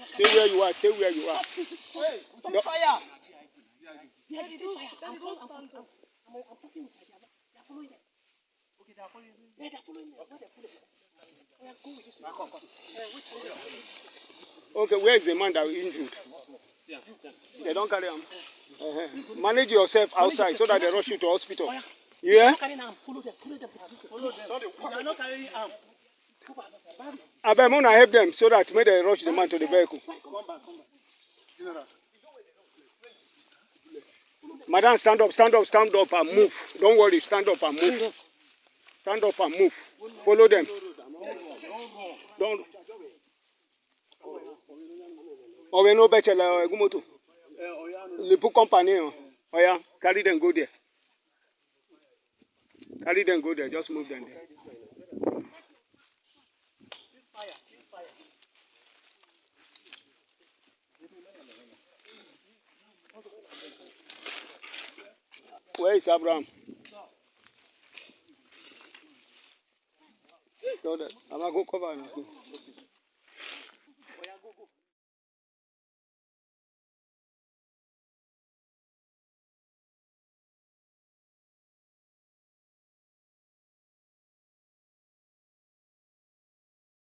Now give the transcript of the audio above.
Stay where you are. Stay where you are. Hey, stop fire! Yeah, they don't fire. I'm talking with them. They are following them. Okay, they are following them. Yeah, they are following them. Where they are following them? We are going with this one. Okay, where is the man that injured? They don't carry him. Manage yourself outside so that they rush you to hospital. Yeah? Follow them. Follow them. They are not carrying arm. I bet Mona help them so that may they rush the man to the vehicle. Come back. General. Madam, stand up and move. Don't worry, stand up and move. Stand up and move. Follow them. Don't. Oh, we know better. Gumoto. Lipu company. Oh yeah, carry them go there. Carry them go there. Just move them there. Where is Abraham? So that I'm going to cover him.